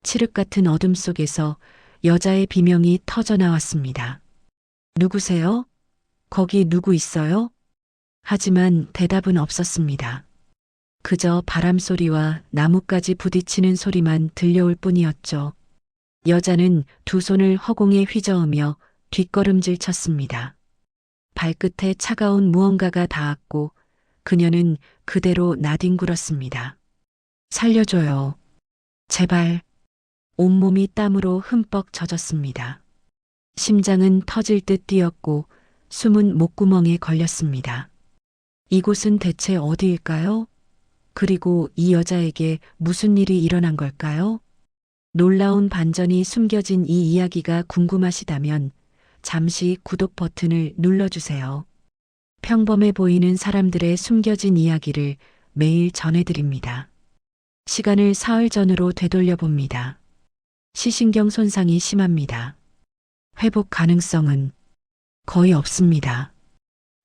칠흑 같은 어둠 속에서 여자의 비명이 터져 나왔습니다. 누구세요? 거기 누구 있어요? 하지만 대답은 없었습니다. 그저 바람 소리와 나뭇가지 부딪히는 소리만 들려올 뿐이었죠. 여자는 두 손을 허공에 휘저으며 뒷걸음질 쳤습니다. 발끝에 차가운 무언가가 닿았고 그녀는 그대로 나뒹굴었습니다. 살려줘요. 제발. 온몸이 땀으로 흠뻑 젖었습니다. 심장은 터질 듯 뛰었고 숨은 목구멍에 걸렸습니다. 이곳은 대체 어디일까요? 그리고 이 여자에게 무슨 일이 일어난 걸까요? 놀라운 반전이 숨겨진 이 이야기가 궁금하시다면 잠시 구독 버튼을 눌러주세요. 평범해 보이는 사람들의 숨겨진 이야기를 매일 전해드립니다. 시간을 사흘 전으로 되돌려 봅니다. 시신경 손상이 심합니다. 회복 가능성은 거의 없습니다.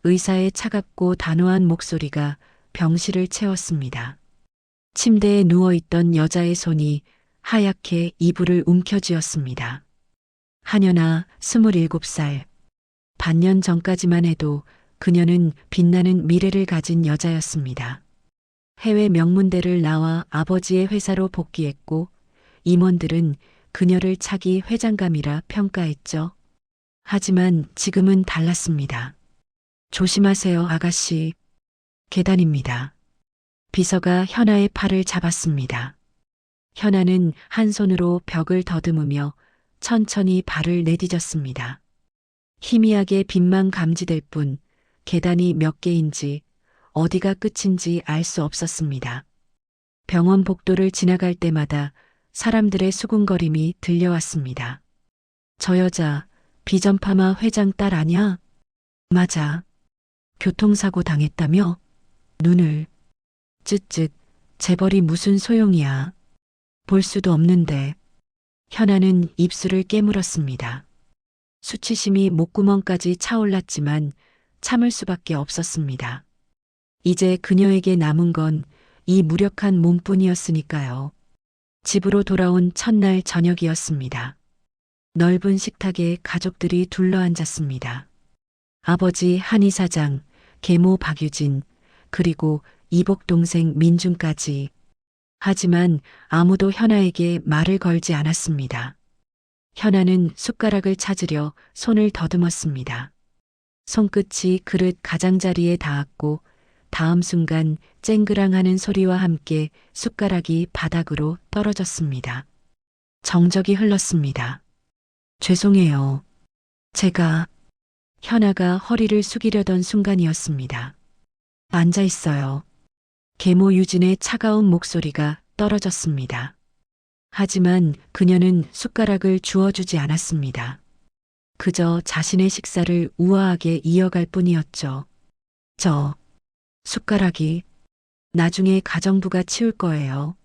의사의 차갑고 단호한 목소리가 병실을 채웠습니다. 침대에 누워있던 여자의 손이 하얗게 이불을 움켜쥐었습니다. 한여나 27살. 반년 전까지만 해도 그녀는 빛나는 미래를 가진 여자였습니다. 해외 명문대를 나와 아버지의 회사로 복귀했고 임원들은 그녀를 차기 회장감이라 평가했죠. 하지만 지금은 달랐습니다. 조심하세요, 아가씨. 계단입니다. 비서가 현아의 팔을 잡았습니다. 현아는 한 손으로 벽을 더듬으며 천천히 발을 내디뎠습니다. 희미하게 빛만 감지될 뿐 계단이 몇 개인지 어디가 끝인지 알 수 없었습니다. 병원 복도를 지나갈 때마다 사람들의 수군거림이 들려왔습니다. 저 여자 비전파마 회장 딸 아냐? 맞아. 교통사고 당했다며? 눈을 쯧쯧. 재벌이 무슨 소용이야. 볼 수도 없는데. 현아는 입술을 깨물었습니다. 수치심이 목구멍까지 차올랐지만 참을 수밖에 없었습니다. 이제 그녀에게 남은 건 이 무력한 몸뿐이었으니까요. 집으로 돌아온 첫날 저녁이었습니다. 넓은 식탁에 가족들이 둘러앉았습니다. 아버지 한희 사장, 계모 박유진, 그리고 이복 동생 민준까지. 하지만 아무도 현아에게 말을 걸지 않았습니다. 현아는 숟가락을 찾으려 손을 더듬었습니다. 손끝이 그릇 가장자리에 닿았고 다음 순간 쨍그랑하는 소리와 함께 숟가락이 바닥으로 떨어졌습니다. 정적이 흘렀습니다. 죄송해요. 제가 현아가 허리를 숙이려던 순간이었습니다. 앉아 있어요. 계모 유진의 차가운 목소리가 떨어졌습니다. 하지만 그녀는 숟가락을 주워주지 않았습니다. 그저 자신의 식사를 우아하게 이어갈 뿐이었죠. 숟가락이 나중에 가정부가 치울 거예요.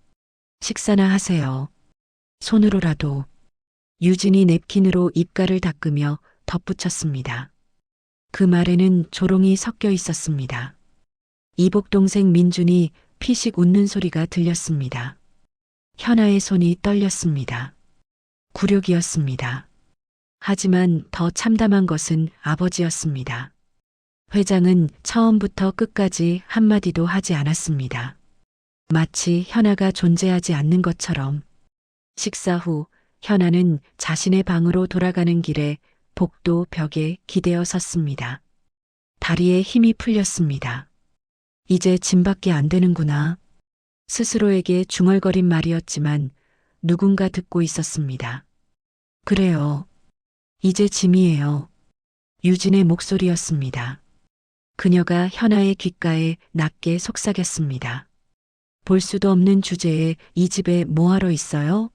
식사나 하세요. 손으로라도. 유진이 냅킨으로 입가를 닦으며 덧붙였습니다. 그 말에는 조롱이 섞여 있었습니다. 이복 동생 민준이 피식 웃는 소리가 들렸습니다. 현아의 손이 떨렸습니다. 굴욕이었습니다. 하지만 더 참담한 것은 아버지였습니다. 회장은 처음부터 끝까지 한마디도 하지 않았습니다. 마치 현아가 존재하지 않는 것처럼. 식사 후 현아는 자신의 방으로 돌아가는 길에 복도 벽에 기대어 섰습니다. 다리에 힘이 풀렸습니다. 이제 짐밖에 안 되는구나. 스스로에게 중얼거린 말이었지만 누군가 듣고 있었습니다. 그래요. 이제 짐이에요. 유진의 목소리였습니다. 그녀가 현아의 귓가에 낮게 속삭였습니다. 볼 수도 없는 주제에 이 집에 뭐하러 있어요?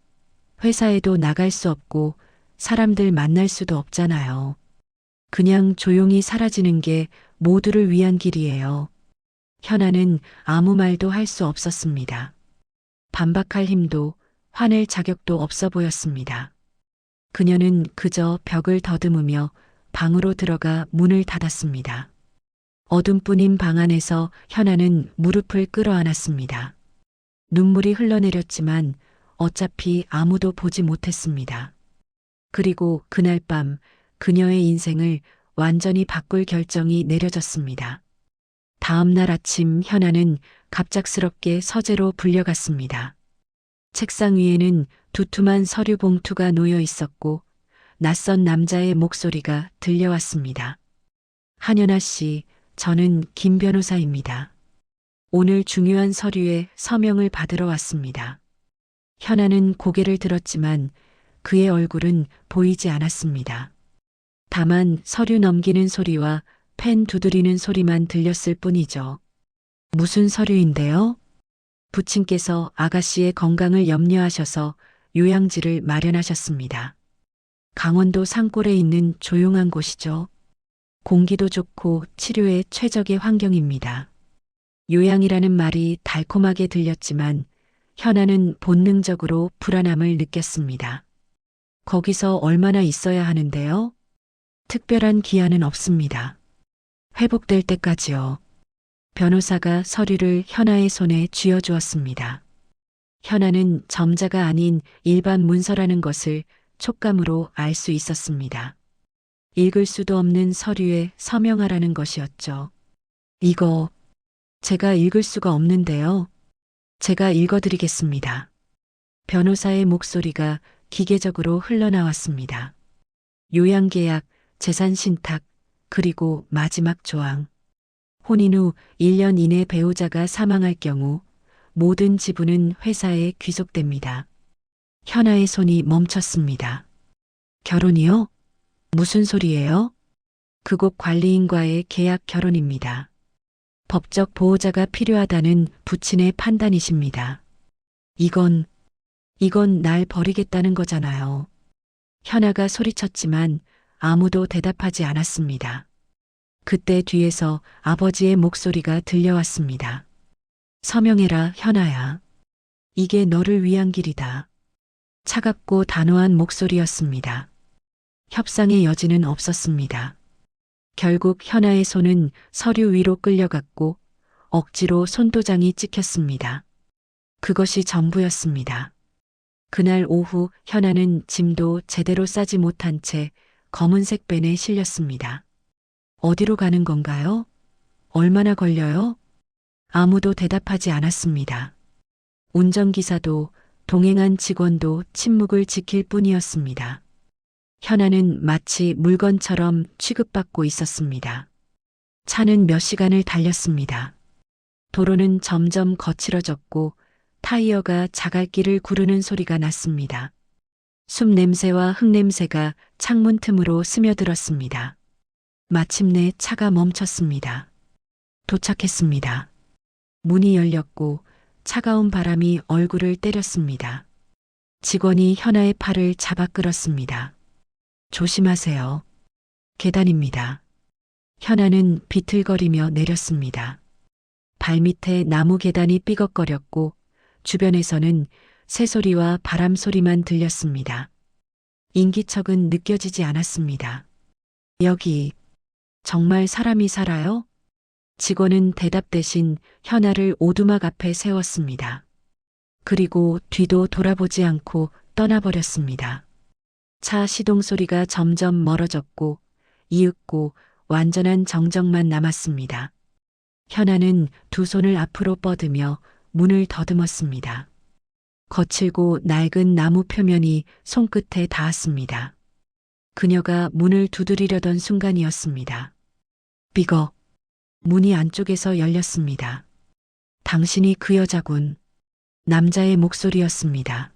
회사에도 나갈 수 없고 사람들 만날 수도 없잖아요. 그냥 조용히 사라지는 게 모두를 위한 길이에요. 현아는 아무 말도 할 수 없었습니다. 반박할 힘도 화낼 자격도 없어 보였습니다. 그녀는 그저 벽을 더듬으며 방으로 들어가 문을 닫았습니다. 어둠뿐인 방 안에서 현아는 무릎을 끌어안았습니다. 눈물이 흘러내렸지만 어차피 아무도 보지 못했습니다. 그리고 그날 밤 그녀의 인생을 완전히 바꿀 결정이 내려졌습니다. 다음 날 아침 현아는 갑작스럽게 서재로 불려갔습니다. 책상 위에는 두툼한 서류 봉투가 놓여 있었고 낯선 남자의 목소리가 들려왔습니다. 한연아 씨, 저는 김 변호사입니다. 오늘 중요한 서류에 서명을 받으러 왔습니다. 현아는 고개를 들었지만 그의 얼굴은 보이지 않았습니다. 다만 서류 넘기는 소리와 펜 두드리는 소리만 들렸을 뿐이죠. 무슨 서류인데요? 부친께서 아가씨의 건강을 염려하셔서 요양지를 마련하셨습니다. 강원도 산골에 있는 조용한 곳이죠. 공기도 좋고 치료에 최적의 환경입니다. 요양이라는 말이 달콤하게 들렸지만 현아는 본능적으로 불안함을 느꼈습니다. 거기서 얼마나 있어야 하는데요? 특별한 기한은 없습니다. 회복될 때까지요. 변호사가 서류를 현아의 손에 쥐어주었습니다. 현아는 점자가 아닌 일반 문서라는 것을 촉감으로 알 수 있었습니다. 읽을 수도 없는 서류에 서명하라는 것이었죠. 이거 제가 읽을 수가 없는데요. 제가 읽어드리겠습니다. 변호사의 목소리가 기계적으로 흘러나왔습니다. 요양계약, 재산신탁, 그리고 마지막 조항. 혼인 후 1년 이내 배우자가 사망할 경우 모든 지분은 회사에 귀속됩니다. 현아의 손이 멈췄습니다. 결혼이요? 무슨 소리예요? 그곳 관리인과의 계약 결혼입니다. 법적 보호자가 필요하다는 부친의 판단이십니다. 이건 날 버리겠다는 거잖아요. 현아가 소리쳤지만 아무도 대답하지 않았습니다. 그때 뒤에서 아버지의 목소리가 들려왔습니다. 서명해라, 현아야. 이게 너를 위한 길이다. 차갑고 단호한 목소리였습니다. 협상의 여지는 없었습니다. 결국 현아의 손은 서류 위로 끌려갔고 억지로 손도장이 찍혔습니다. 그것이 전부였습니다. 그날 오후 현아는 짐도 제대로 싸지 못한 채 검은색 밴에 실렸습니다. 어디로 가는 건가요? 얼마나 걸려요? 아무도 대답하지 않았습니다. 운전기사도 동행한 직원도 침묵을 지킬 뿐이었습니다. 현아는 마치 물건처럼 취급받고 있었습니다. 차는 몇 시간을 달렸습니다. 도로는 점점 거칠어졌고 타이어가 자갈길을 구르는 소리가 났습니다. 숲 냄새와 흙 냄새가 창문 틈으로 스며들었습니다. 마침내 차가 멈췄습니다. 도착했습니다. 문이 열렸고 차가운 바람이 얼굴을 때렸습니다. 직원이 현아의 팔을 잡아 끌었습니다. 조심하세요. 계단입니다. 현아는 비틀거리며 내렸습니다. 발밑에 나무 계단이 삐걱거렸고 주변에서는 새소리와 바람 소리만 들렸습니다. 인기척은 느껴지지 않았습니다. 여기 정말 사람이 살아요? 직원은 대답 대신 현아를 오두막 앞에 세웠습니다. 그리고 뒤도 돌아보지 않고 떠나버렸습니다. 차 시동 소리가 점점 멀어졌고 이윽고 완전한 정적만 남았습니다. 현아는 두 손을 앞으로 뻗으며 문을 더듬었습니다. 거칠고 낡은 나무 표면이 손끝에 닿았습니다. 그녀가 문을 두드리려던 순간이었습니다. 삐걱. 문이 안쪽에서 열렸습니다. 당신이 그 여자군. 남자의 목소리였습니다.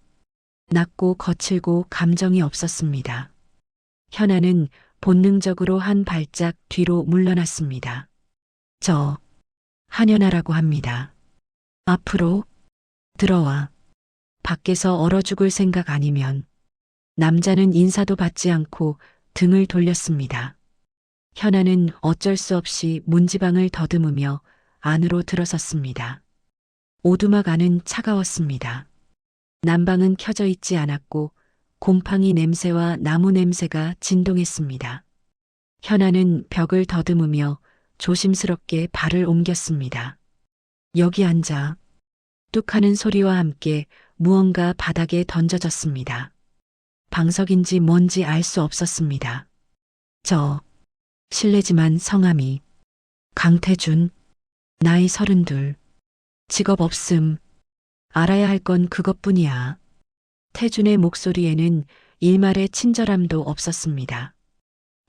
낮고 거칠고 감정이 없었습니다. 현아는 본능적으로 한 발짝 뒤로 물러났습니다. 저 한연아라고 합니다. 앞으로 들어와. 밖에서 얼어 죽을 생각 아니면. 남자는 인사도 받지 않고 등을 돌렸습니다. 현아는 어쩔 수 없이 문지방을 더듬으며 안으로 들어섰습니다. 오두막 안은 차가웠습니다. 난방은 켜져 있지 않았고 곰팡이 냄새와 나무 냄새가 진동했습니다. 현아는 벽을 더듬으며 조심스럽게 발을 옮겼습니다. 여기 앉아. 뚝 하는 소리와 함께 무언가 바닥에 던져졌습니다. 방석인지 뭔지 알 수 없었습니다. 실례지만 성함이 강태준, 나이 32, 직업 없음. 알아야 할 건 그것뿐이야. 태준의 목소리에는 일말의 친절함도 없었습니다.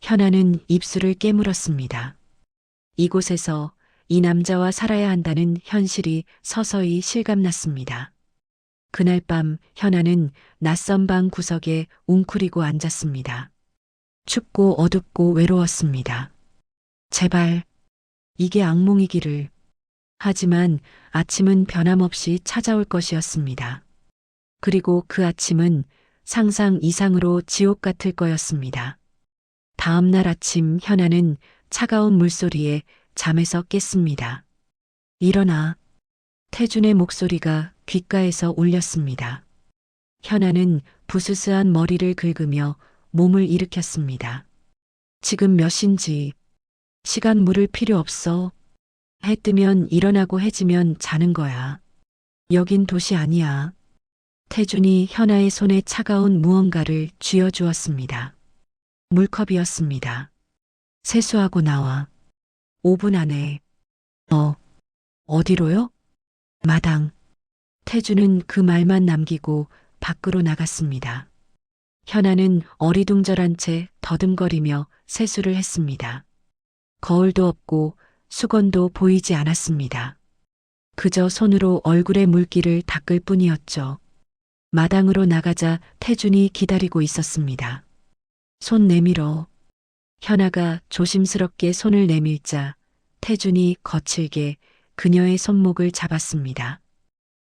현아는 입술을 깨물었습니다. 이곳에서 이 남자와 살아야 한다는 현실이 서서히 실감났습니다. 그날 밤 현아는 낯선 방 구석에 웅크리고 앉았습니다. 춥고 어둡고 외로웠습니다. 제발, 이게 악몽이기를. 하지만 아침은 변함없이 찾아올 것이었습니다. 그리고 그 아침은 상상 이상으로 지옥 같을 거였습니다. 다음 날 아침 현아는 차가운 물소리에 잠에서 깼습니다. 일어나. 태준의 목소리가 귓가에서 울렸습니다. 현아는 부스스한 머리를 긁으며 몸을 일으켰습니다. 지금 몇 시인지. 시간 물을 필요 없어. 해 뜨면 일어나고 해지면 자는 거야. 여긴 도시 아니야. 태준이 현아의 손에 차가운 무언가를 쥐어주었습니다. 물컵이었습니다. 세수하고 나와. 5분 안에. 어디로요? 마당. 태준은 그 말만 남기고 밖으로 나갔습니다. 현아는 어리둥절한 채 더듬거리며 세수를 했습니다. 거울도 없고 수건도 보이지 않았습니다. 그저 손으로 얼굴의 물기를 닦을 뿐이었죠. 마당으로 나가자 태준이 기다리고 있었습니다. 손 내밀어. 현아가 조심스럽게 손을 내밀자 태준이 거칠게 그녀의 손목을 잡았습니다.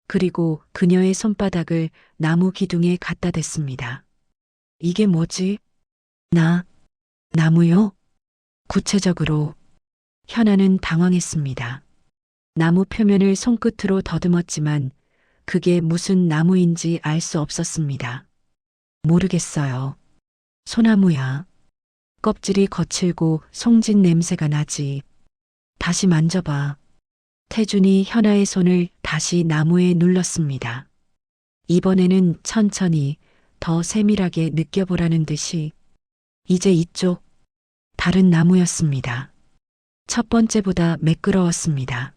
그리고 그녀의 손바닥을 나무 기둥에 갖다 댔습니다. 이게 뭐지? 나무요? 구체적으로. 현아는 당황했습니다. 나무 표면을 손끝으로 더듬었지만 그게 무슨 나무인지 알 수 없었습니다. 모르겠어요. 소나무야. 껍질이 거칠고 송진 냄새가 나지. 다시 만져봐. 태준이 현아의 손을 다시 나무에 눌렀습니다. 이번에는 천천히 더 세밀하게 느껴보라는 듯이. 이제 이쪽. 다른 나무였습니다. 첫 번째보다 매끄러웠습니다.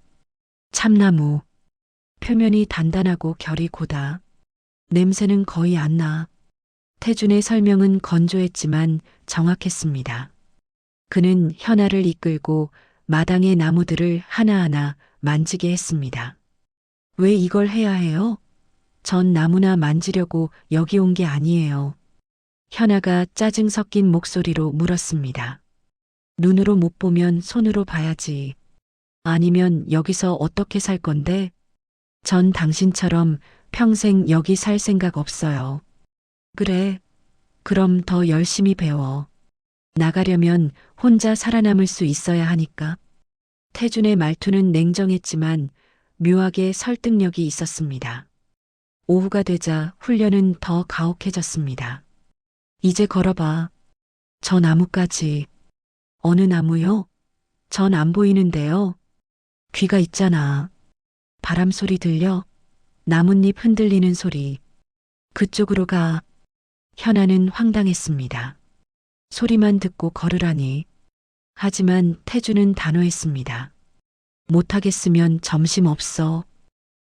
참나무. 표면이 단단하고 결이 고다. 냄새는 거의 안 나. 태준의 설명은 건조했지만 정확했습니다. 그는 현아를 이끌고 마당의 나무들을 하나하나 만지게 했습니다. 왜 이걸 해야 해요? 전 나무나 만지려고 여기 온 게 아니에요. 현아가 짜증 섞인 목소리로 물었습니다. 눈으로 못 보면 손으로 봐야지. 아니면 여기서 어떻게 살 건데? 전 당신처럼 평생 여기 살 생각 없어요. 그래. 그럼 더 열심히 배워. 나가려면 혼자 살아남을 수 있어야 하니까. 태준의 말투는 냉정했지만 묘하게 설득력이 있었습니다. 오후가 되자 훈련은 더 가혹해졌습니다. 이제 걸어봐. 저 나무까지. 어느 나무요? 전 안 보이는데요. 귀가 있잖아. 바람 소리 들려? 나뭇잎 흔들리는 소리. 그쪽으로 가. 현아는 황당했습니다. 소리만 듣고 걸으라니. 하지만 태준은 단호했습니다. 못하겠으면 점심 없어.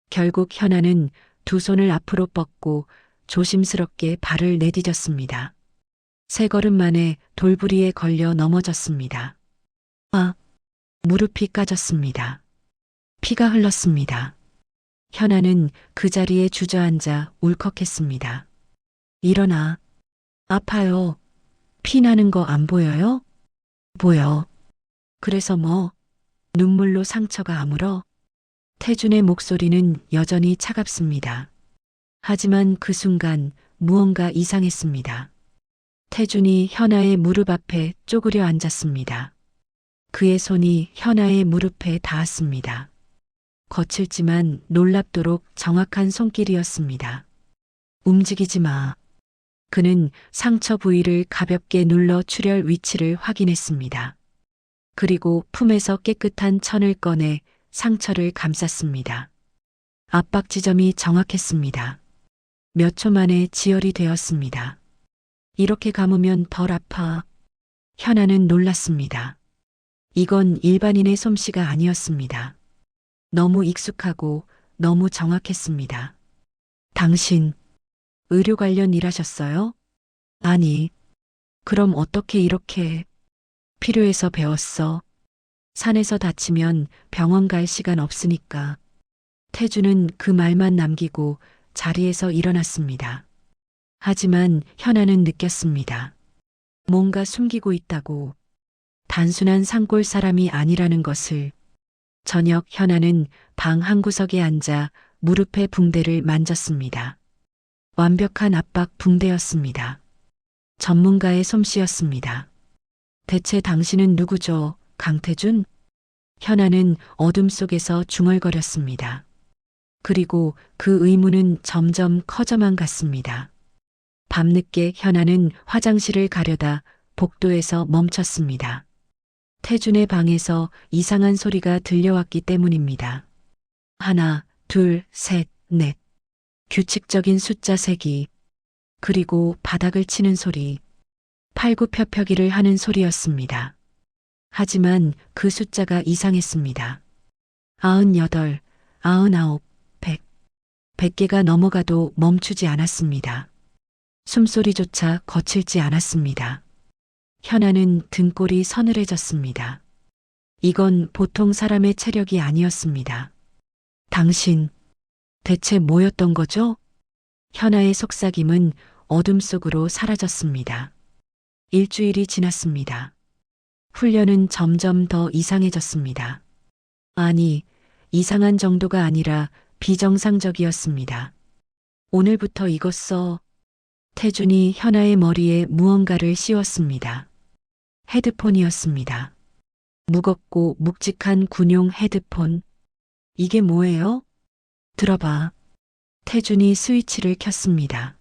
결국 현아는 두 손을 앞으로 뻗고 조심스럽게 발을 내디뎠습니다. 세 걸음 만에 돌부리에 걸려 넘어졌습니다. 무릎이 까졌습니다. 피가 흘렀습니다. 현아는 그 자리에 주저앉아 울컥했습니다. 일어나. 아파요. 피 나는 거 안 보여요? 보여. 그래서 뭐? 눈물로 상처가 아물어? 태준의 목소리는 여전히 차갑습니다. 하지만 그 순간 무언가 이상했습니다. 태준이 현아의 무릎 앞에 쪼그려 앉았습니다. 그의 손이 현아의 무릎에 닿았습니다. 거칠지만 놀랍도록 정확한 손길이었습니다. 움직이지 마. 그는 상처 부위를 가볍게 눌러 출혈 위치를 확인했습니다. 그리고 품에서 깨끗한 천을 꺼내 상처를 감쌌습니다. 압박 지점이 정확했습니다. 몇 초 만에 지혈이 되었습니다. 이렇게 감으면 덜 아파. 현아는 놀랐습니다. 이건 일반인의 솜씨가 아니었습니다. 너무 익숙하고 너무 정확했습니다. 당신, 의료 관련 일하셨어요? 아니, 그럼 어떻게 이렇게 필요해서 배웠어? 산에서 다치면 병원 갈 시간 없으니까. 태주는 그 말만 남기고 자리에서 일어났습니다. 하지만 현아는 느꼈습니다. 뭔가 숨기고 있다고. 단순한 산골 사람이 아니라는 것을. 저녁 현아는 방 한구석에 앉아 무릎에 붕대를 만졌습니다. 완벽한 압박 붕대였습니다. 전문가의 솜씨였습니다. 대체 당신은 누구죠, 강태준? 현아는 어둠 속에서 중얼거렸습니다. 그리고 그 의문은 점점 커져만 갔습니다. 밤늦게 현아는 화장실을 가려다 복도에서 멈췄습니다. 태준의 방에서 이상한 소리가 들려왔기 때문입니다. 하나, 둘, 셋, 넷. 규칙적인 숫자 세기. 그리고 바닥을 치는 소리. 팔굽혀펴기를 하는 소리였습니다. 하지만 그 숫자가 이상했습니다. 98, 99, 100. 100개가 넘어가도 멈추지 않았습니다. 숨소리조차 거칠지 않았습니다. 현아는 등골이 서늘해졌습니다. 이건 보통 사람의 체력이 아니었습니다. 당신, 대체 뭐였던 거죠? 현아의 속삭임은 어둠 속으로 사라졌습니다. 일주일이 지났습니다. 훈련은 점점 더 이상해졌습니다. 아니, 이상한 정도가 아니라 비정상적이었습니다. 오늘부터 이것 써. 태준이 현아의 머리에 무언가를 씌웠습니다. 헤드폰이었습니다. 무겁고 묵직한 군용 헤드폰. 이게 뭐예요? 들어봐. 태준이 스위치를 켰습니다.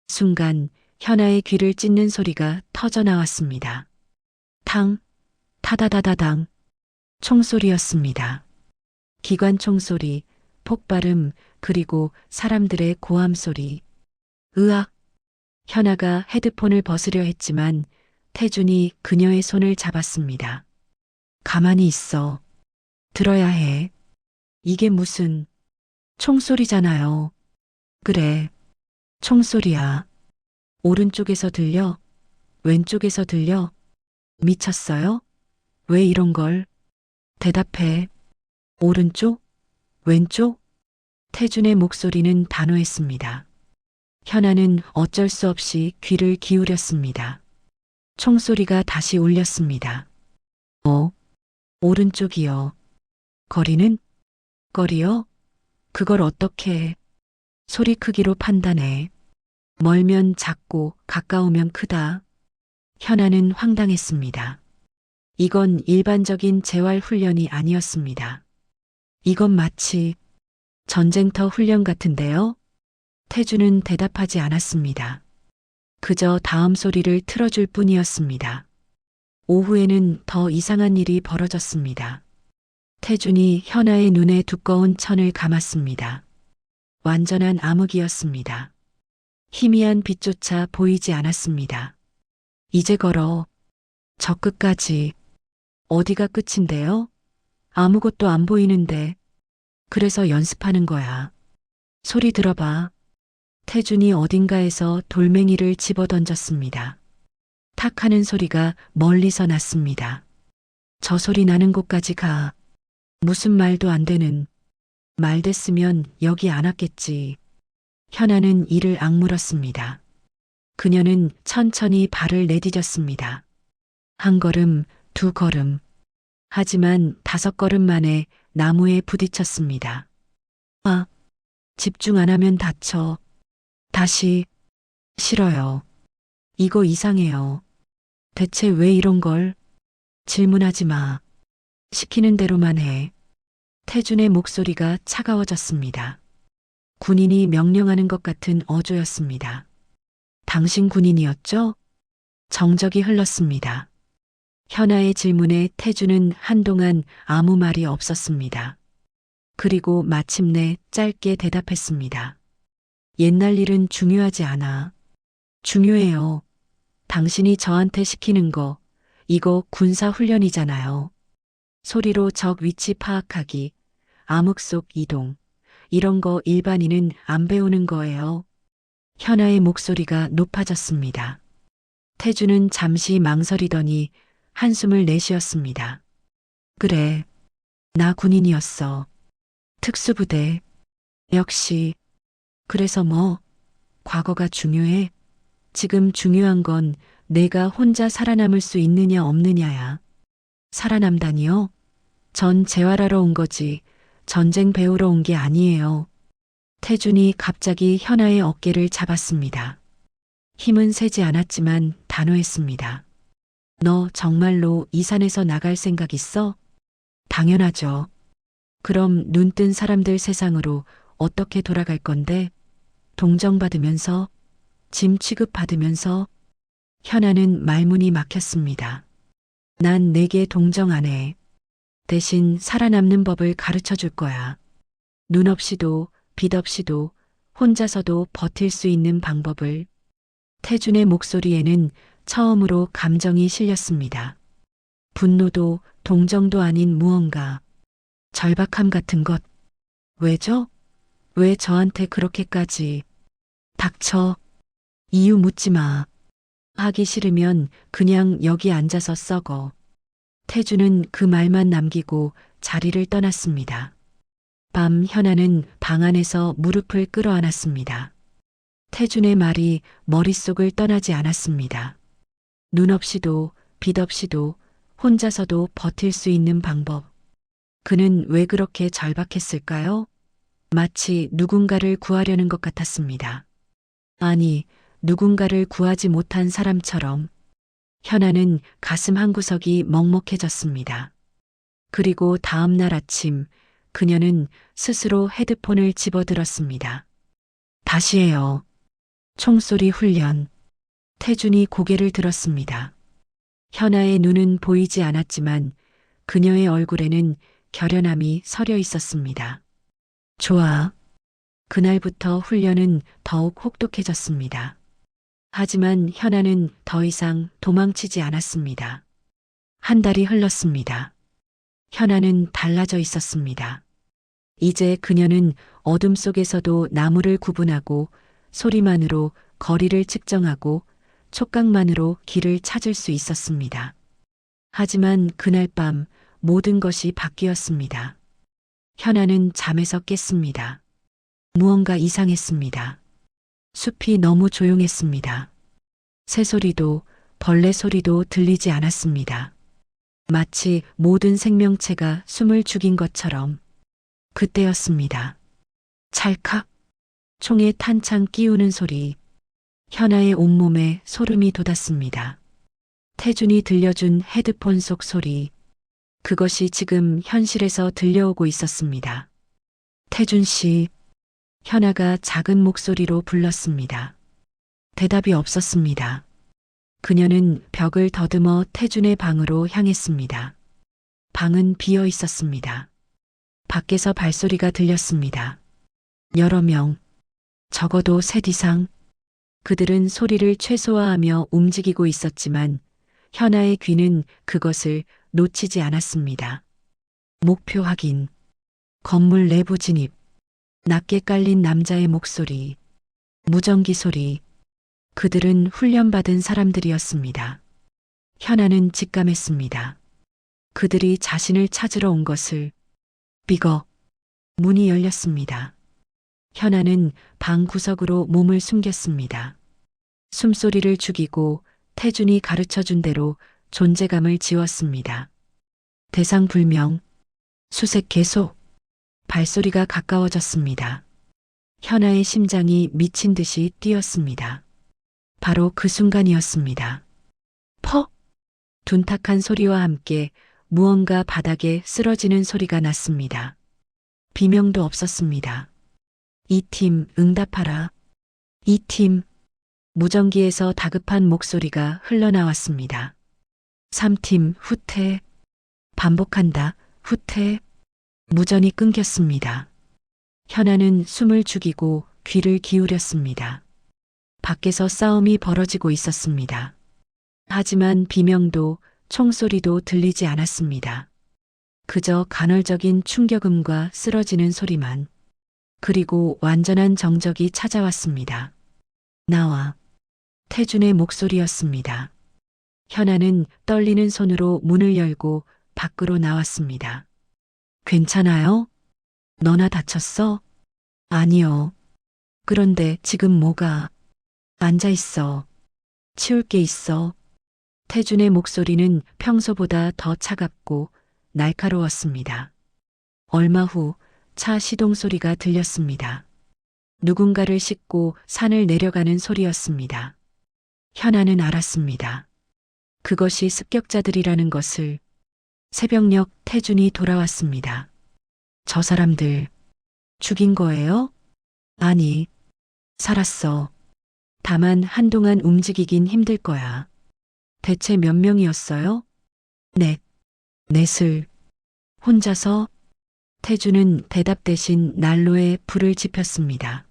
순간 현아의 귀를 찢는 소리가 터져 나왔습니다. 탕, 타다다다당. 총소리였습니다. 기관 총소리, 폭발음, 그리고 사람들의 고함 소리. 으악! 현아가 헤드폰을 벗으려 했지만 태준이 그녀의 손을 잡았습니다. 가만히 있어. 들어야 해. 이게 무슨 총소리잖아요. 그래. 총소리야. 오른쪽에서 들려? 왼쪽에서 들려? 미쳤어요? 왜 이런 걸? 대답해. 오른쪽? 왼쪽? 태준의 목소리는 단호했습니다. 현아는 어쩔 수 없이 귀를 기울였습니다. 총소리가 다시 울렸습니다. 오른쪽이요. 거리는? 거리요? 그걸 어떻게 해? 소리 크기로 판단해. 멀면 작고 가까우면 크다. 현아는 황당했습니다. 이건 일반적인 재활 훈련이 아니었습니다. 이건 마치 전쟁터 훈련 같은데요? 태준은 대답하지 않았습니다. 그저 다음 소리를 틀어줄 뿐이었습니다. 오후에는 더 이상한 일이 벌어졌습니다. 태준이 현아의 눈에 두꺼운 천을 감았습니다. 완전한 암흑이었습니다. 희미한 빛조차 보이지 않았습니다. 이제 걸어. 저 끝까지. 어디가 끝인데요? 아무것도 안 보이는데. 그래서 연습하는 거야. 소리 들어봐. 태준이 어딘가에서 돌멩이를 집어던졌습니다. 탁 하는 소리가 멀리서 났습니다. 저 소리 나는 곳까지 가. 무슨 말도 안 되는. 말 됐으면 여기 안 왔겠지. 현아는 이를 악물었습니다. 그녀는 천천히 발을 내디뎠습니다. 한 걸음, 두 걸음. 하지만 5걸음 만에 나무에 부딪혔습니다. 집중 안 하면 다쳐. 다시. 싫어요. 이거 이상해요. 대체 왜 이런 걸? 질문하지 마. 시키는 대로만 해. 태준의 목소리가 차가워졌습니다. 군인이 명령하는 것 같은 어조였습니다. 당신 군인이었죠? 정적이 흘렀습니다. 현아의 질문에 태준은 한동안 아무 말이 없었습니다. 그리고 마침내 짧게 대답했습니다. 옛날 일은 중요하지 않아. 중요해요. 당신이 저한테 시키는 거, 이거 군사훈련이잖아요. 소리로 적 위치 파악하기, 암흑 속 이동, 이런 거 일반인은 안 배우는 거예요. 현아의 목소리가 높아졌습니다. 태주는 잠시 망설이더니 한숨을 내쉬었습니다. 그래, 나 군인이었어. 특수부대. 역시. 그래서 뭐, 과거가 중요해? 지금 중요한 건 내가 혼자 살아남을 수 있느냐 없느냐야. 살아남다니요? 전 재활하러 온 거지. 전쟁 배우러 온 게 아니에요. 태준이 갑자기 현아의 어깨를 잡았습니다. 힘은 세지 않았지만 단호했습니다. 너 정말로 이 산에서 나갈 생각 있어? 당연하죠. 그럼 눈뜬 사람들 세상으로 어떻게 돌아갈 건데? 동정받으면서, 짐 취급받으면서. 현아는 말문이 막혔습니다. 난 내게 동정 안 해. 대신 살아남는 법을 가르쳐 줄 거야. 눈 없이도 빛 없이도 혼자서도 버틸 수 있는 방법을. 태준의 목소리에는 처음으로 감정이 실렸습니다. 분노도 동정도 아닌 무언가. 절박함 같은 것. 왜죠? 왜 저한테 그렇게까지. 닥쳐. 이유 묻지 마. 하기 싫으면 그냥 여기 앉아서 썩어. 태주는 그 말만 남기고 자리를 떠났습니다. 밤 현아는 방 안에서 무릎을 끌어안았습니다. 태준의 말이 머릿속을 떠나지 않았습니다. 눈 없이도 빛 없이도 혼자서도 버틸 수 있는 방법. 그는 왜 그렇게 절박했을까요? 마치 누군가를 구하려는 것 같았습니다. 아니, 누군가를 구하지 못한 사람처럼. 현아는 가슴 한구석이 먹먹해졌습니다. 그리고 다음 날 아침 그녀는 스스로 헤드폰을 집어들었습니다. 다시 해요. 총소리 훈련. 태준이 고개를 들었습니다. 현아의 눈은 보이지 않았지만 그녀의 얼굴에는 결연함이 서려 있었습니다. 좋아. 그날부터 훈련은 더욱 혹독해졌습니다. 하지만 현아는 더 이상 도망치지 않았습니다. 한 달이 흘렀습니다. 현아는 달라져 있었습니다. 이제 그녀는 어둠 속에서도 나무를 구분하고 소리만으로 거리를 측정하고 촉각만으로 길을 찾을 수 있었습니다. 하지만 그날 밤 모든 것이 바뀌었습니다. 현아는 잠에서 깼습니다. 무언가 이상했습니다. 숲이 너무 조용했습니다. 새소리도 벌레 소리도 들리지 않았습니다. 마치 모든 생명체가 숨을 죽인 것처럼. 그때였습니다. 찰칵. 총에 탄창 끼우는 소리. 현아의 온몸에 소름이 돋았습니다. 태준이 들려준 헤드폰 속 소리. 그것이 지금 현실에서 들려오고 있었습니다. 태준 씨. 현아가 작은 목소리로 불렀습니다. 대답이 없었습니다. 그녀는 벽을 더듬어 태준의 방으로 향했습니다. 방은 비어 있었습니다. 밖에서 발소리가 들렸습니다. 여러 명, 적어도 셋 이상. 그들은 소리를 최소화하며 움직이고 있었지만 현아의 귀는 그것을 놓치지 않았습니다. 목표 확인, 건물 내부 진입, 낮게 깔린 남자의 목소리, 무전기 소리. 그들은 훈련받은 사람들이었습니다. 현아는 직감했습니다. 그들이 자신을 찾으러 온 것을. 삐걱. 문이 열렸습니다. 현아는 방 구석으로 몸을 숨겼습니다. 숨소리를 죽이고 태준이 가르쳐준 대로 존재감을 지웠습니다. 대상 불명. 수색 계속. 발소리가 가까워졌습니다. 현아의 심장이 미친 듯이 뛰었습니다. 바로 그 순간이었습니다. 퍽! 둔탁한 소리와 함께 무언가 바닥에 쓰러지는 소리가 났습니다. 비명도 없었습니다. 이 팀 응답하라. 이 팀. 무전기에서 다급한 목소리가 흘러나왔습니다. 3팀 후퇴. 반복한다. 후퇴. 무전이 끊겼습니다. 현아는 숨을 죽이고 귀를 기울였습니다. 밖에서 싸움이 벌어지고 있었습니다. 하지만 비명도 총소리도 들리지 않았습니다. 그저 간헐적인 충격음과 쓰러지는 소리만. 그리고 완전한 정적이 찾아왔습니다. 나와. 태준의 목소리였습니다. 현아는 떨리는 손으로 문을 열고 밖으로 나왔습니다. 괜찮아요? 너나 다쳤어? 아니요. 그런데 지금 뭐가? 앉아 있어. 치울 게 있어. 태준의 목소리는 평소보다 더 차갑고 날카로웠습니다. 얼마 후 차 시동 소리가 들렸습니다. 누군가를 싣고 산을 내려가는 소리였습니다. 현아는 알았습니다. 그것이 습격자들이라는 것을. 새벽녘 태준이 돌아왔습니다. 저 사람들 죽인 거예요? 아니, 살았어. 다만 한동안 움직이긴 힘들 거야. 대체 몇 명이었어요? 넷. 넷을. 혼자서? 태준은 대답 대신 난로에 불을 지폈습니다.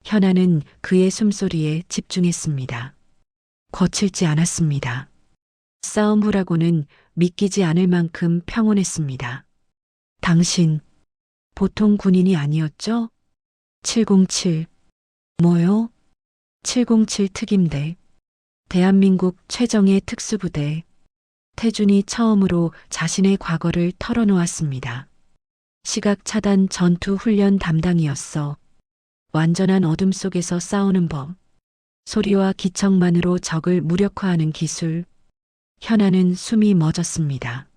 현아는 그의 숨소리에 집중했습니다. 거칠지 않았습니다. 싸움 후라고는 믿기지 않을 만큼 평온했습니다. 당신, 보통 군인이 아니었죠? 707. 뭐요? 707 특임대. 대한민국 최정예 특수부대. 태준이 처음으로 자신의 과거를 털어놓았습니다. 시각 차단 전투 훈련 담당이었어. 완전한 어둠 속에서 싸우는 법. 소리와 기척만으로 적을 무력화하는 기술. 현아는 숨이 멎었습니다.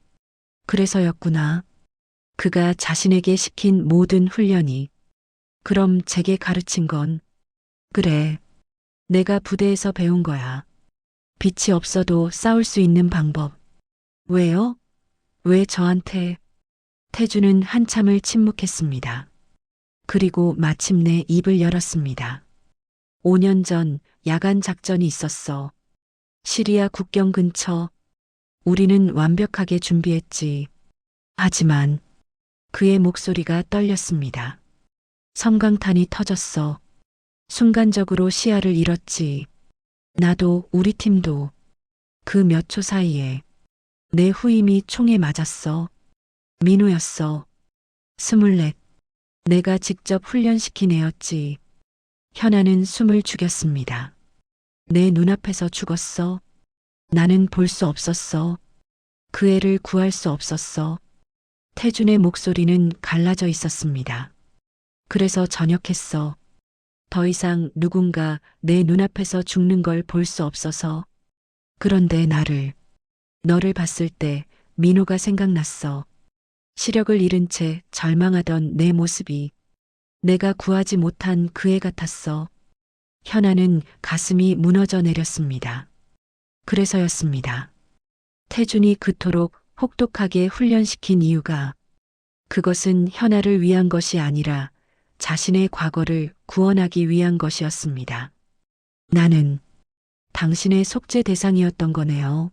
그래서였구나. 그가 자신에게 시킨 모든 훈련이. 그럼 제게 가르친 건? 그래. 내가 부대에서 배운 거야. 빛이 없어도 싸울 수 있는 방법. 왜요? 왜 저한테? 태준은 한참을 침묵했습니다. 그리고 마침내 입을 열었습니다. 5년 전 야간 작전이 있었어. 시리아 국경 근처. 우리는 완벽하게 준비했지. 하지만 그의 목소리가 떨렸습니다. 섬광탄이 터졌어. 순간적으로 시야를 잃었지. 나도 우리 팀도. 그 몇 초 사이에 내 후임이 총에 맞았어. 민호였어. 24. 내가 직접 훈련시킨 애였지. 현아는 숨을 죽였습니다. 내 눈앞에서 죽었어. 나는 볼 수 없었어. 그 애를 구할 수 없었어. 태준의 목소리는 갈라져 있었습니다. 그래서 전역했어. 더 이상 누군가 내 눈앞에서 죽는 걸 볼 수 없어서. 그런데 너를 봤을 때 민호가 생각났어. 시력을 잃은 채 절망하던 내 모습이. 내가 구하지 못한 그 애 같았어. 현아는 가슴이 무너져 내렸습니다. 그래서였습니다. 태준이 그토록 혹독하게 훈련시킨 이유가. 그것은 현아를 위한 것이 아니라 자신의 과거를 구원하기 위한 것이었습니다. 나는 당신의 속죄 대상이었던 거네요.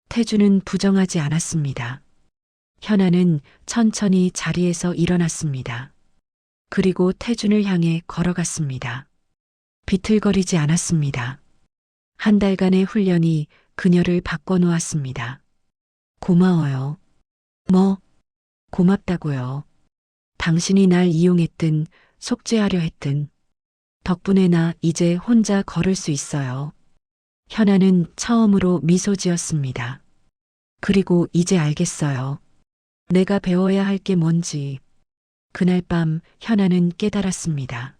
태준은 부정하지 않았습니다. 현아는 천천히 자리에서 일어났습니다. 그리고 태준을 향해 걸어갔습니다. 비틀거리지 않았습니다. 한 달간의 훈련이 그녀를 바꿔놓았습니다. 고마워요. 뭐? 고맙다고요. 당신이 날 이용했든 속죄하려 했든 덕분에 나 이제 혼자 걸을 수 있어요. 현아는 처음으로 미소 지었습니다. 그리고 이제 알겠어요. 내가 배워야 할 게 뭔지. 그날 밤 현아는 깨달았습니다.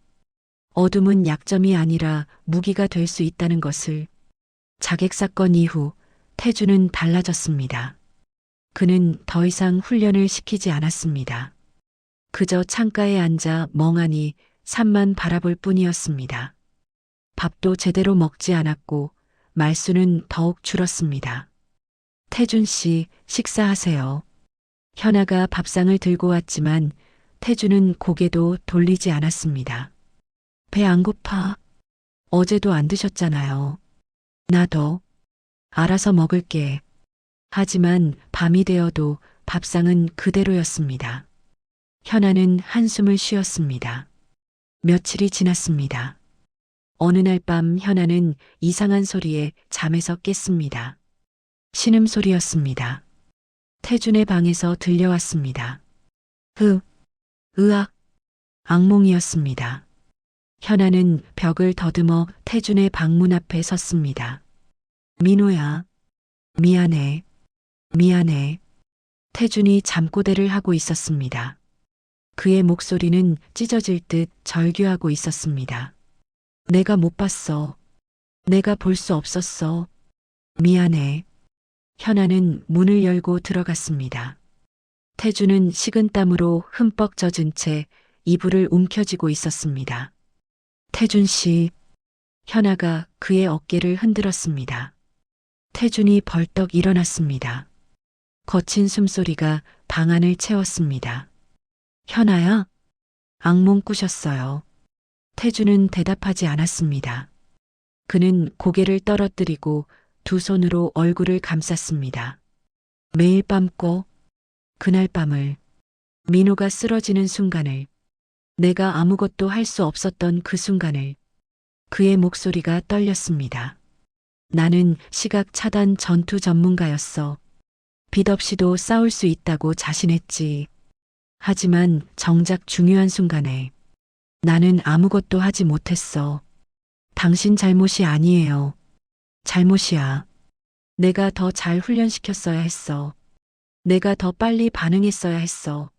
어둠은 약점이 아니라 무기가 될 수 있다는 것을. 자객 사건 이후 태준은 달라졌습니다. 그는 더 이상 훈련을 시키지 않았습니다. 그저 창가에 앉아 멍하니 산만 바라볼 뿐이었습니다. 밥도 제대로 먹지 않았고 말수는 더욱 줄었습니다. 태준 씨, 식사하세요. 현아가 밥상을 들고 왔지만 태준은 고개도 돌리지 않았습니다. 배 안 고파? 어제도 안 드셨잖아요. 나도. 알아서 먹을게. 하지만 밤이 되어도 밥상은 그대로였습니다. 현아는 한숨을 쉬었습니다. 며칠이 지났습니다. 어느 날 밤 현아는 이상한 소리에 잠에서 깼습니다. 신음소리였습니다. 태준의 방에서 들려왔습니다. 으악, 악몽이었습니다. 현아는 벽을 더듬어 태준의 방문 앞에 섰습니다. 민호야, 미안해, 미안해. 태준이 잠꼬대를 하고 있었습니다. 그의 목소리는 찢어질 듯 절규하고 있었습니다. 내가 못 봤어. 내가 볼 수 없었어. 미안해. 현아는 문을 열고 들어갔습니다. 태준은 식은땀으로 흠뻑 젖은 채 이불을 움켜쥐고 있었습니다. 태준 씨. 현아가 그의 어깨를 흔들었습니다. 태준이 벌떡 일어났습니다. 거친 숨소리가 방 안을 채웠습니다. 현아야? 악몽 꾸셨어요. 태준은 대답하지 않았습니다. 그는 고개를 떨어뜨리고 두 손으로 얼굴을 감쌌습니다. 매일 밤 꼭, 그날 밤을, 민호가 쓰러지는 순간을, 내가 아무것도 할 수 없었던 그 순간을, 그의 목소리가 떨렸습니다. 나는 시각 차단 전투 전문가였어. 빛 없이도 싸울 수 있다고 자신했지. 하지만 정작 중요한 순간에 나는 아무것도 하지 못했어. 당신 잘못이 아니에요. 잘못이야. 내가 더 잘 훈련시켰어야 했어. 내가 더 빨리 반응했어야 했어.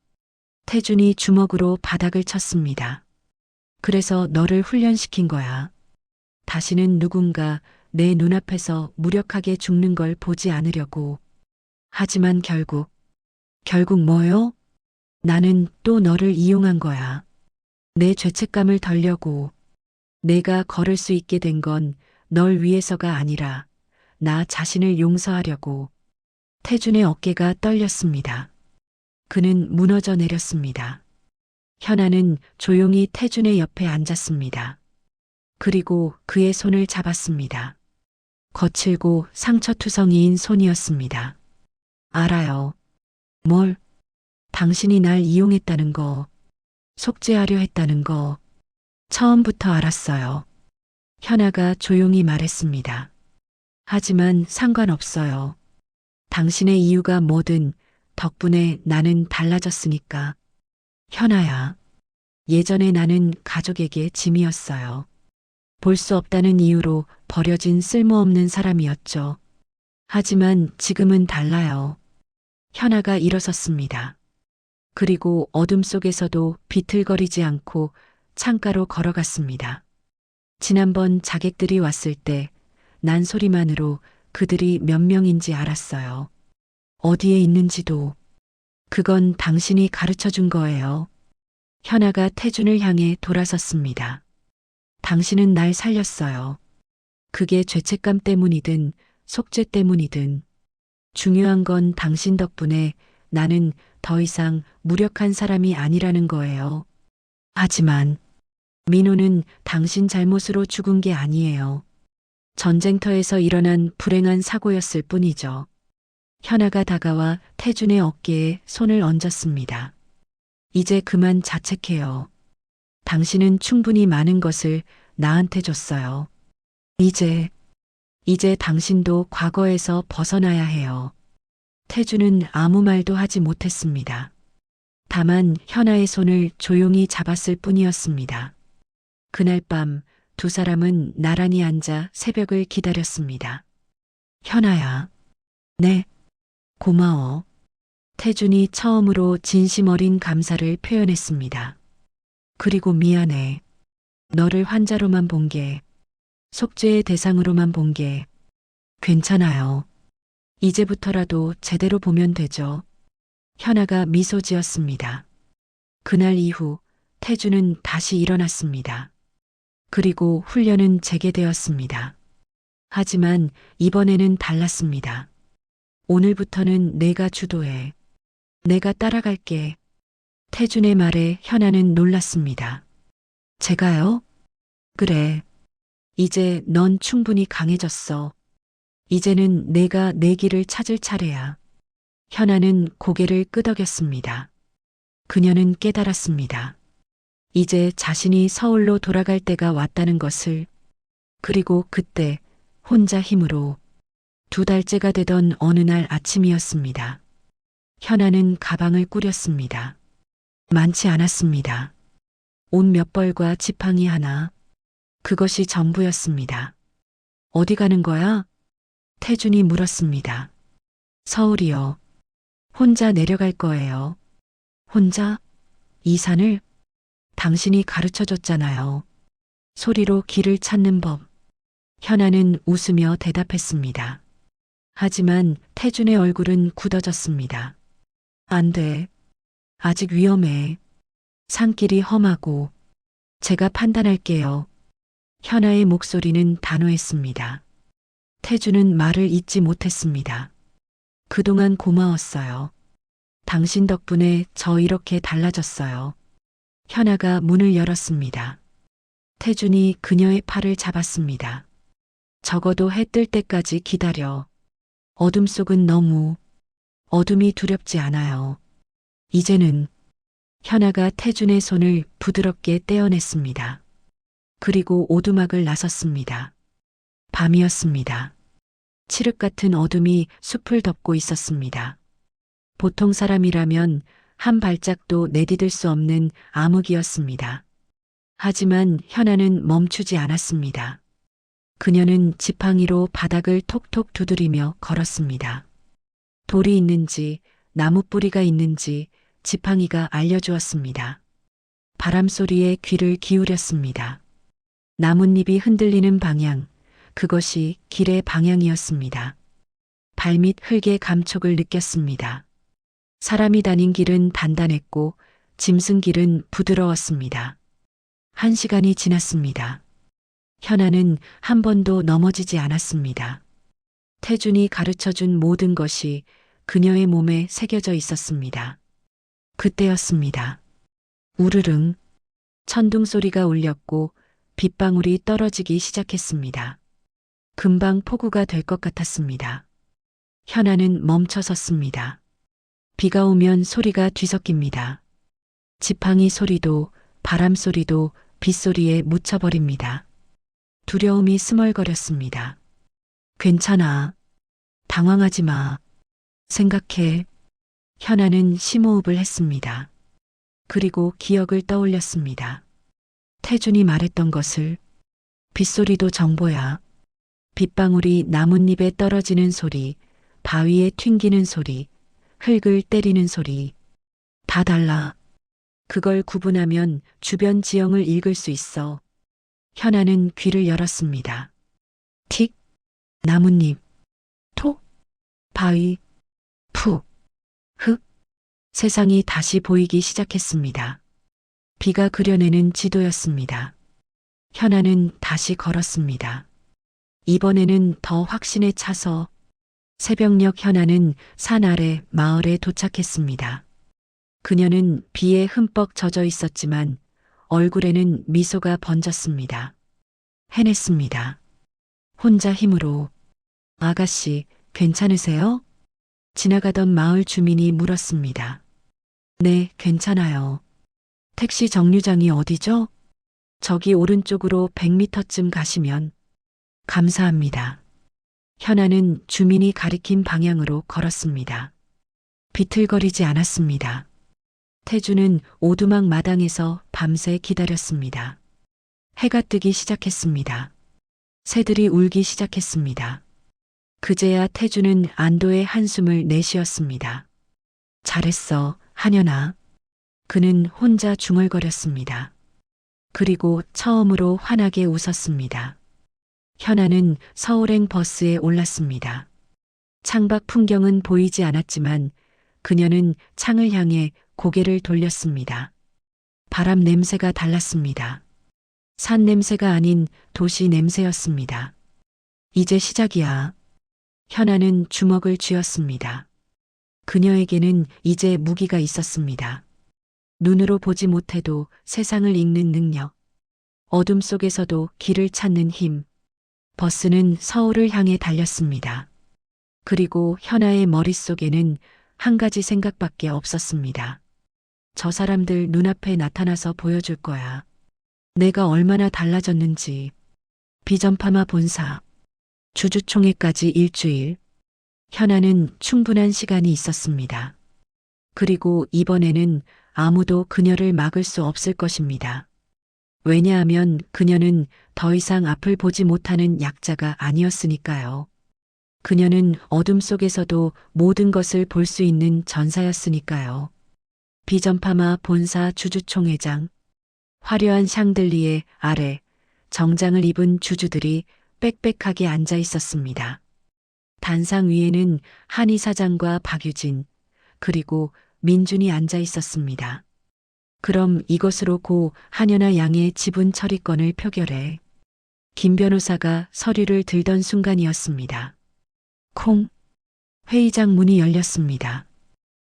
태준이 주먹으로 바닥을 쳤습니다. 그래서 너를 훈련시킨 거야. 다시는 누군가 내 눈앞에서 무력하게 죽는 걸 보지 않으려고. 하지만 결국 뭐요? 나는 또 너를 이용한 거야. 내 죄책감을 덜려고. 내가 걸을 수 있게 된 건 널 위해서가 아니라 나 자신을 용서하려고. 태준의 어깨가 떨렸습니다. 그는 무너져 내렸습니다. 현아는 조용히 태준의 옆에 앉았습니다. 그리고 그의 손을 잡았습니다. 거칠고 상처투성이인 손이었습니다. 알아요. 뭘? 당신이 날 이용했다는 거, 속죄하려 했다는 거, 처음부터 알았어요. 현아가 조용히 말했습니다. 하지만 상관없어요. 당신의 이유가 뭐든 덕분에 나는 달라졌으니까. 현아야, 예전에 나는 가족에게 짐이었어요. 볼 수 없다는 이유로 버려진 쓸모없는 사람이었죠. 하지만 지금은 달라요. 현아가 일어섰습니다. 그리고 어둠 속에서도 비틀거리지 않고 창가로 걸어갔습니다. 지난번 자객들이 왔을 때 난 소리만으로 그들이 몇 명인지 알았어요. 어디에 있는지도. 그건 당신이 가르쳐 준 거예요. 현아가 태준을 향해 돌아섰습니다. 당신은 날 살렸어요. 그게 죄책감 때문이든 속죄 때문이든 중요한 건 당신 덕분에 나는 더 이상 무력한 사람이 아니라는 거예요. 하지만 민호는 당신 잘못으로 죽은 게 아니에요. 전쟁터에서 일어난 불행한 사고였을 뿐이죠. 현아가 다가와 태준의 어깨에 손을 얹었습니다. 이제 그만 자책해요. 당신은 충분히 많은 것을 나한테 줬어요. 이제 당신도 과거에서 벗어나야 해요. 태준은 아무 말도 하지 못했습니다. 다만 현아의 손을 조용히 잡았을 뿐이었습니다. 그날 밤 두 사람은 나란히 앉아 새벽을 기다렸습니다. 현아야. 네. 고마워. 태준이 처음으로 진심 어린 감사를 표현했습니다. 그리고 미안해. 너를 환자로만 본 게, 속죄의 대상으로만 본 게. 괜찮아요. 이제부터라도 제대로 보면 되죠. 현아가 미소 지었습니다. 그날 이후 태준은 다시 일어났습니다. 그리고 훈련은 재개되었습니다. 하지만 이번에는 달랐습니다. 오늘부터는 내가 주도해. 내가 따라갈게. 태준의 말에 현아는 놀랐습니다. 제가요? 그래. 이제 넌 충분히 강해졌어. 이제는 내가 내 길을 찾을 차례야. 현아는 고개를 끄덕였습니다. 그녀는 깨달았습니다. 이제 자신이 서울로 돌아갈 때가 왔다는 것을, 그리고 그때 혼자 힘으로 2달째가 되던 어느 날 아침이었습니다. 현아는 가방을 꾸렸습니다. 많지 않았습니다. 옷 몇 벌과 지팡이 하나, 그것이 전부였습니다. 어디 가는 거야? 태준이 물었습니다. 서울이요. 혼자 내려갈 거예요. 혼자? 이 산을? 당신이 가르쳐 줬잖아요. 소리로 길을 찾는 법. 현아는 웃으며 대답했습니다. 하지만 태준의 얼굴은 굳어졌습니다. 안 돼. 아직 위험해. 산길이 험하고. 제가 판단할게요. 현아의 목소리는 단호했습니다. 태준은 말을 잇지 못했습니다. 그동안 고마웠어요. 당신 덕분에 저 이렇게 달라졌어요. 현아가 문을 열었습니다. 태준이 그녀의 팔을 잡았습니다. 적어도 해 뜰 때까지 기다려. 어둠 속은 너무 어둠이 두렵지 않아요. 이제는 현아가 태준의 손을 부드럽게 떼어냈습니다. 그리고 오두막을 나섰습니다. 밤이었습니다. 칠흑 같은 어둠이 숲을 덮고 있었습니다. 보통 사람이라면 한 발짝도 내디딜 수 없는 암흑이었습니다. 하지만 현아는 멈추지 않았습니다. 그녀는 지팡이로 바닥을 톡톡 두드리며 걸었습니다. 돌이 있는지 나무 뿌리가 있는지 지팡이가 알려주었습니다. 바람 소리에 귀를 기울였습니다. 나뭇잎이 흔들리는 방향, 그것이 길의 방향이었습니다. 발밑 흙의 감촉을 느꼈습니다. 사람이 다닌 길은 단단했고 짐승 길은 부드러웠습니다. 1시간이 지났습니다. 현아는 한 번도 넘어지지 않았습니다. 태준이 가르쳐준 모든 것이 그녀의 몸에 새겨져 있었습니다. 그때였습니다. 우르릉 천둥 소리가 울렸고 빗방울이 떨어지기 시작했습니다. 금방 폭우가 될 것 같았습니다. 현아는 멈춰 섰습니다. 비가 오면 소리가 뒤섞입니다. 지팡이 소리도 바람 소리도 빗소리에 묻혀버립니다. 두려움이 스멀거렸습니다. 괜찮아. 당황하지 마. 생각해. 현아는 심호흡을 했습니다. 그리고 기억을 떠올렸습니다. 태준이 말했던 것을. 빗소리도 정보야. 빗방울이 나뭇잎에 떨어지는 소리, 바위에 튕기는 소리, 흙을 때리는 소리. 다 달라. 그걸 구분하면 주변 지형을 읽을 수 있어. 현아는 귀를 열었습니다. 틱, 나뭇잎, 톡, 바위, 푹, 흙. 세상이 다시 보이기 시작했습니다. 비가 그려내는 지도였습니다. 현아는 다시 걸었습니다. 이번에는 더 확신에 차서 새벽녘 현아는 산 아래 마을에 도착했습니다. 그녀는 비에 흠뻑 젖어 있었지만 얼굴에는 미소가 번졌습니다. 해냈습니다. 혼자 힘으로. 아가씨, 괜찮으세요? 지나가던 마을 주민이 물었습니다. 네, 괜찮아요. 택시 정류장이 어디죠? 저기 오른쪽으로 100m쯤 가시면. 감사합니다. 현아는 주민이 가리킨 방향으로 걸었습니다. 비틀거리지 않았습니다. 태주는 오두막 마당에서 밤새 기다렸습니다. 해가 뜨기 시작했습니다. 새들이 울기 시작했습니다. 그제야 태주는 안도의 한숨을 내쉬었습니다. 잘했어, 한현아. 그는 혼자 중얼거렸습니다. 그리고 처음으로 환하게 웃었습니다. 현아는 서울행 버스에 올랐습니다. 창밖 풍경은 보이지 않았지만 그녀는 창을 향해 고개를 돌렸습니다. 바람 냄새가 달랐습니다. 산 냄새가 아닌 도시 냄새였습니다. 이제 시작이야. 현아는 주먹을 쥐었습니다. 그녀에게는 이제 무기가 있었습니다. 눈으로 보지 못해도 세상을 읽는 능력. 어둠 속에서도 길을 찾는 힘. 버스는 서울을 향해 달렸습니다. 그리고 현아의 머릿속에는 한 가지 생각밖에 없었습니다. 저 사람들 눈앞에 나타나서 보여줄 거야. 내가 얼마나 달라졌는지. 비전파마 본사. 주주총회까지 일주일. 현아는 충분한 시간이 있었습니다. 그리고 이번에는 아무도 그녀를 막을 수 없을 것입니다. 왜냐하면 그녀는 더 이상 앞을 보지 못하는 약자가 아니었으니까요. 그녀는 어둠 속에서도 모든 것을 볼 수 있는 전사였으니까요. 비전파마 본사 주주총회장. 화려한 샹들리에 아래 정장을 입은 주주들이 빽빽하게 앉아 있었습니다. 단상 위에는 한희 사장과 박유진, 그리고 민준이 앉아 있었습니다. 그럼 이것으로 고 한연아 양의 지분 처리권을 표결해. 김 변호사가 서류를 들던 순간이었습니다. 콩. 회의장 문이 열렸습니다.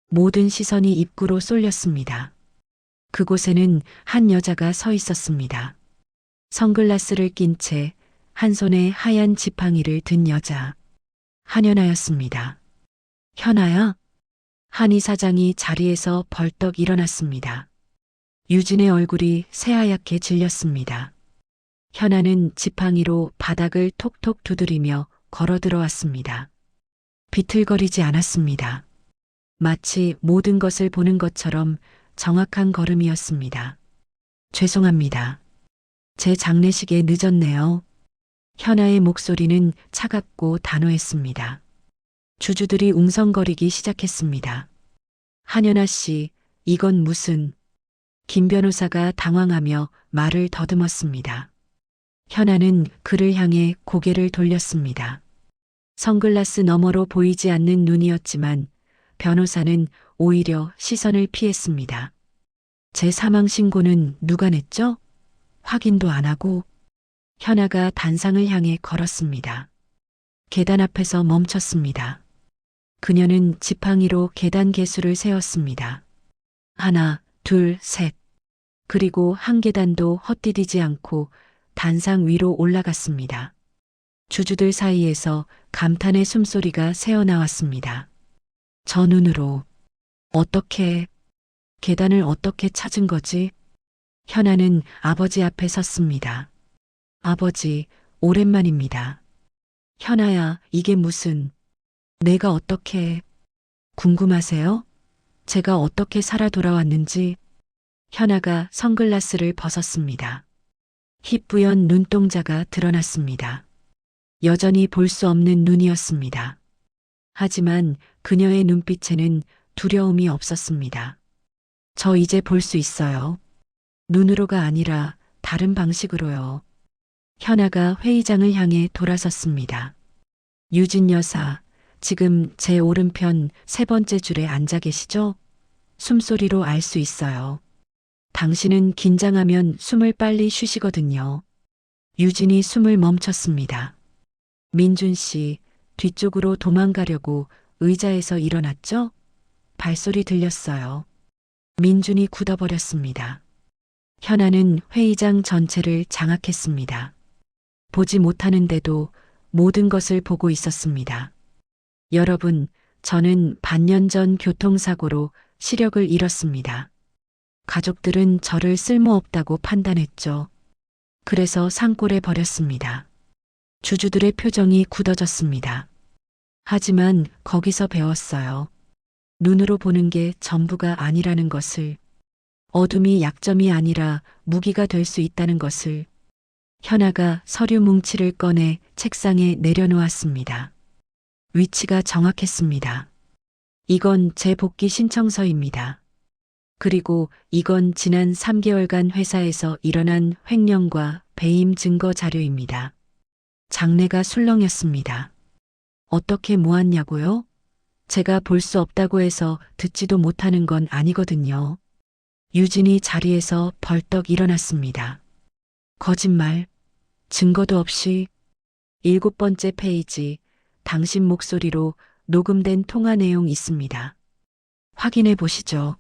모든 시선이 입구로 쏠렸습니다. 그곳에는 한 여자가 서 있었습니다. 선글라스를 낀 채 한 손에 하얀 지팡이를 든 여자. 한연아였습니다. 현아야? 한희 사장이 자리에서 벌떡 일어났습니다. 유진의 얼굴이 새하얗게 질렸습니다. 현아는 지팡이로 바닥을 톡톡 두드리며 걸어 들어왔습니다. 비틀거리지 않았습니다. 마치 모든 것을 보는 것처럼 정확한 걸음이었습니다. 죄송합니다. 제 장례식에 늦었네요. 현아의 목소리는 차갑고 단호했습니다. 주주들이 웅성거리기 시작했습니다. 한연아 씨, 이건 무슨... 김 변호사가 당황하며 말을 더듬었습니다. 현아는 그를 향해 고개를 돌렸습니다. 선글라스 너머로 보이지 않는 눈이었지만 변호사는 오히려 시선을 피했습니다. 제 사망 신고는 누가 냈죠? 확인도 안 하고. 현아가 단상을 향해 걸었습니다. 계단 앞에서 멈췄습니다. 그녀는 지팡이로 계단 개수를 세었습니다. 하나, 둘, 셋. 그리고 한 계단도 헛디디지 않고 단상 위로 올라갔습니다. 주주들 사이에서 감탄의 숨소리가 새어나왔습니다. 저 눈으로 어떻게, 계단을 어떻게 찾은 거지? 현아는 아버지 앞에 섰습니다. 아버지, 오랜만입니다. 현아야, 이게 무슨... 내가 어떻게... 궁금하세요? 제가 어떻게 살아 돌아왔는지. 현아가 선글라스를 벗었습니다. 희뿌연 눈동자가 드러났습니다. 여전히 볼 수 없는 눈이었습니다. 하지만 그녀의 눈빛에는 두려움이 없었습니다. 저 이제 볼 수 있어요. 눈으로가 아니라 다른 방식으로요. 현아가 회의장을 향해 돌아섰습니다. 유진 여사, 지금 제 오른편 세 번째 줄에 앉아 계시죠? 숨소리로 알 수 있어요. 당신은 긴장하면 숨을 빨리 쉬시거든요. 유진이 숨을 멈췄습니다. 민준 씨, 뒤쪽으로 도망가려고 의자에서 일어났죠? 발소리 들렸어요. 민준이 굳어버렸습니다. 현아는 회의장 전체를 장악했습니다. 보지 못하는데도 모든 것을 보고 있었습니다. 여러분, 저는 반년 전 교통사고로 시력을 잃었습니다. 가족들은 저를 쓸모없다고 판단했죠. 그래서 산골에 버렸습니다. 주주들의 표정이 굳어졌습니다. 하지만 거기서 배웠어요. 눈으로 보는 게 전부가 아니라는 것을. 어둠이 약점이 아니라 무기가 될 수 있다는 것을. 현아가 서류 뭉치를 꺼내 책상에 내려놓았습니다. 위치가 정확했습니다. 이건 제 복귀 신청서입니다. 그리고 이건 지난 3개월간 회사에서 일어난 횡령과 배임 증거 자료입니다. 장내가 술렁였습니다. 어떻게 모았냐고요? 제가 볼 수 없다고 해서 듣지도 못하는 건 아니거든요. 유진이 자리에서 벌떡 일어났습니다. 거짓말. 증거도 없이. 7번째 페이지, 당신 목소리로 녹음된 통화 내용 있습니다. 확인해 보시죠.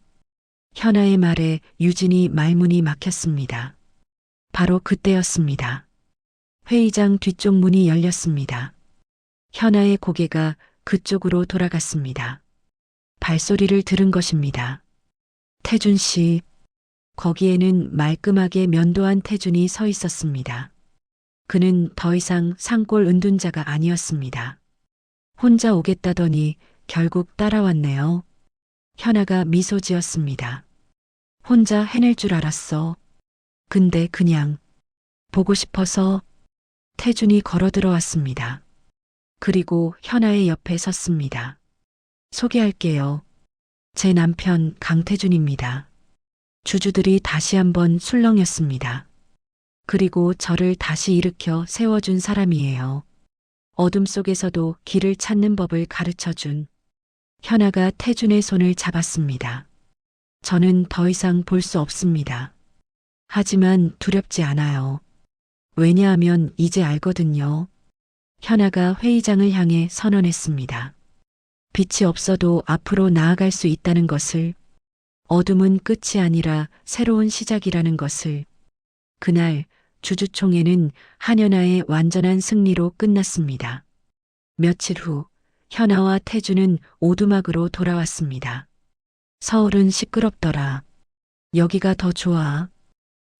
현아의 말에 유진이 말문이 막혔습니다. 바로 그때였습니다. 회의장 뒤쪽 문이 열렸습니다. 현아의 고개가 그쪽으로 돌아갔습니다. 발소리를 들은 것입니다. 태준 씨. 거기에는 말끔하게 면도한 태준이 서 있었습니다. 그는 더 이상 산골 은둔자가 아니었습니다. 혼자 오겠다더니 결국 따라왔네요. 현아가 미소 지었습니다. 혼자 해낼 줄 알았어. 근데 그냥 보고 싶어서. 태준이 걸어 들어왔습니다. 그리고 현아의 옆에 섰습니다. 소개할게요. 제 남편 강태준입니다. 주주들이 다시 한번 술렁였습니다. 그리고 저를 다시 일으켜 세워준 사람이에요. 어둠 속에서도 길을 찾는 법을 가르쳐준. 현아가 태준의 손을 잡았습니다. 저는 더 이상 볼 수 없습니다. 하지만 두렵지 않아요. 왜냐하면 이제 알거든요. 현아가 회의장을 향해 선언했습니다. 빛이 없어도 앞으로 나아갈 수 있다는 것을, 어둠은 끝이 아니라 새로운 시작이라는 것을. 그날 주주총회는 한현아의 완전한 승리로 끝났습니다. 며칠 후 현아와 태준은 오두막으로 돌아왔습니다. 서울은 시끄럽더라. 여기가 더 좋아.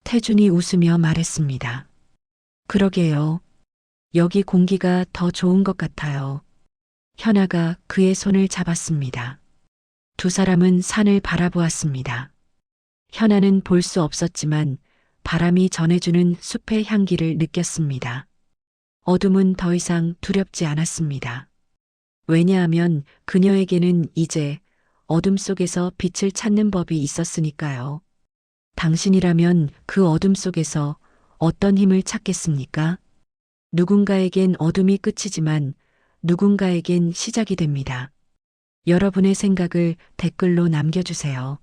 태준이 웃으며 말했습니다. 그러게요. 여기 공기가 더 좋은 것 같아요. 현아가 그의 손을 잡았습니다. 두 사람은 산을 바라보았습니다. 현아는 볼 수 없었지만 바람이 전해주는 숲의 향기를 느꼈습니다. 어둠은 더 이상 두렵지 않았습니다. 왜냐하면 그녀에게는 이제 어둠 속에서 빛을 찾는 법이 있었으니까요. 당신이라면 그 어둠 속에서 어떤 힘을 찾겠습니까? 누군가에겐 어둠이 끝이지만 누군가에겐 시작이 됩니다. 여러분의 생각을 댓글로 남겨주세요.